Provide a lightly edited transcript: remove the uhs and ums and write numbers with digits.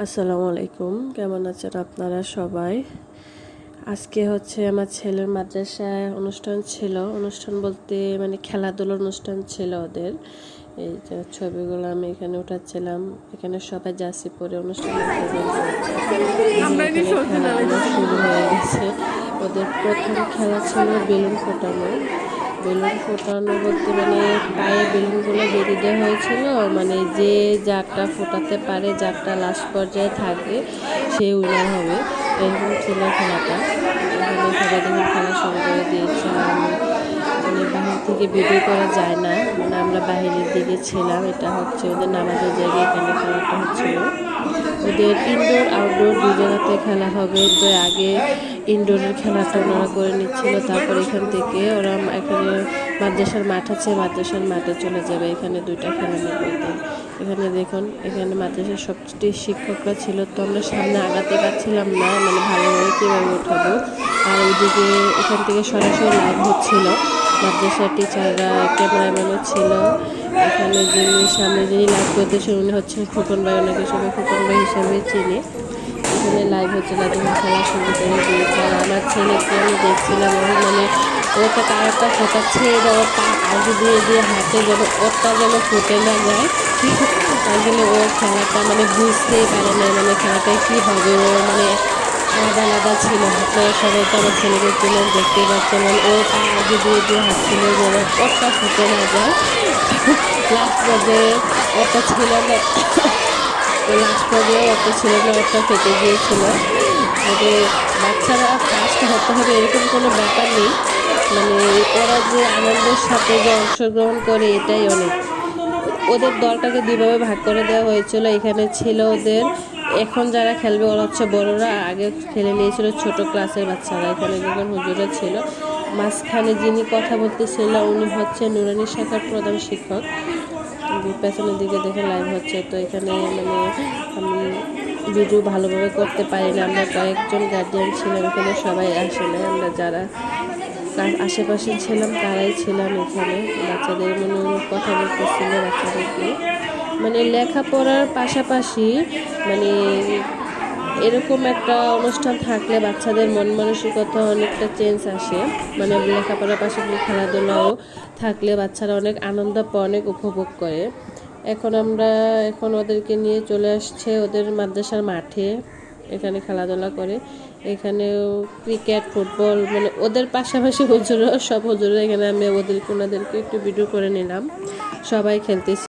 আসসালামু আলাইকুম, কেমন আছেন আপনারা সবাই? আজকে হচ্ছে আমার ছেলের মাদ্রাসায় অনুষ্ঠান ছিল। অনুষ্ঠান বলতে মানে খেলাধুলার অনুষ্ঠান ছিল ওদের। এই যে ছবিগুলো আমি এখানে উঠাচ্ছিলাম। এখানে সবাই জার্সি পরে অনুষ্ঠান খেলাধুলা শুরু হয়ে গেছে। ওদের প্রথম খেলা ছিল বেলুন ফোটানো। বেলুন ফোটানো বলতে মানে পায়ে বেলুনগুলো বেঁধে দেওয়া হয়েছিল, মানে যে যারটা ফোটাতে পারে, যারটা লাস্ট পর্যায়ে থাকে সে উইনার হবে, এরকম ছিল খেলাটা। এখানে সবাই যখন খেলা শুরু করে দিয়েছিলাম, মানে বাহির থেকে ভিডিও করা যায় না, মানে আমরা বাহিরের দিকে ছিলাম। এটা হচ্ছে ওদের নামাজের জায়গায় এখানে খেলাটা হচ্ছিল। ওদের ইনডোর আউটডোর দুই জায়গাতে খেলা হবে, তো আগে ইনডোরের খেলাটা ওনারা করে নিচ্ছিল। তারপর এখান থেকে ওরা এখানে মাদ্রাসার মাঠ আছে, মাদ্রাসার মাঠে চলে যাবে। এখানে দুইটা খেলা নেবে। এখানে দেখুন, এখানে মাদ্রাসার সবচেয়ে শিক্ষকরা ছিল, তো আমরা সামনে আগাতে পারছিলাম না, মানে ভালোভাবে কীভাবে উঠাবো। আর ওইদিকে এখান থেকে সরাসরি লাইভ হচ্ছিল, মাদ্রাসার টিচাররা, ক্যামেরাম্যানও ছিল। এখানে যিনি সামনে যিনি লাইভ করতেছেন উনি হচ্ছেন খোকন ভাই, ওনাকে সবাই খোকন ভাই হিসাবে চিনি। এখানে লাইভ হচ্ছিল, যখন খেলা শুরু করে দিয়েছে। আর আমার ছেলেকে আমি দেখছিলাম, মানে ওটা কারেক্টটা ফোটাচ্ছে, ওর পা আগে দিয়ে দিয়ে হাতে যেন ওরটা যেন ফুটে না যায়। আসলে ও খেলাটা মানে বুঝতেই পারে না, মানে খেলাটায় কী হবে। ও মানে আলাদা আলাদা ছিল। আপনারা সবাই তো আমার ছেলেকে ছিলেন, দেখতেই পাচ্ছেন, মানে ও পা আগে দিয়ে দিয়ে হাঁটছিল যেন ওরটা ফুটে না যায়। লাস্ট পর্যায়ে ওটা ছিল না, লাস্ট পর্যায়ে ওটা ছিল না, ওটা ফেটে গিয়েছিল। মানে বাচ্চারা ফার্স্ট হতে হবে এরকম কোনো ব্যাপার নেই, মানে ওরা যে আনন্দের সাথে যে অংশগ্রহণ করে এটাই অনেক। ওদের দলটাকে দুইভাবে ভাগ করে দেওয়া হয়েছিল। এখানে ছিল ওদের এখন যারা খেলবে ওরা হচ্ছে বড়রা, আগে খেলে নিয়েছিল ছোট ক্লাসের বাচ্চারা। এখানে যখন হুজুরা ছিল, মাঝখানে যিনি কথা বলতেছিল উনি হচ্ছে নুরানি শাখার প্রধান শিক্ষক। পেছনের দিকে দেখে লাইভ হচ্ছে, তো এখানে মানে আমি ভিডিও ভালোভাবে করতে পারি না। আমরা কয়েকজন গার্জিয়ান ছিলাম এখানে, সবাই আসে না, আমরা যারা আশেপাশে ছিলাম তারাই ছিলাম এখানে। বাচ্চাদের মনে কথা বলতেছিল, বাচ্চাদেরকে মানে লেখাপড়ার পাশাপাশি মানে এরকম একটা অনুষ্ঠান থাকলে বাচ্চাদের মন মানসিকতা অনেকটা চেঞ্জ আসে। মানে লেখাপড়ার পাশাপাশি খেলাধুলাও থাকলে বাচ্চারা অনেক আনন্দ পায়, অনেক উপভোগ করে। এখন ওদেরকে নিয়ে চলে আসছে ওদের মাদ্রাসার মাঠে, এখানে খেলাধুলা করে। এখানেও ক্রিকেট, ফুটবল, মানে ওদের পাশাপাশি হুজুরও, সব হুজুররা এখানে, আমি ওনাদেরকে একটু ভিডিও করে নিলাম। সবাই খেলতেছে।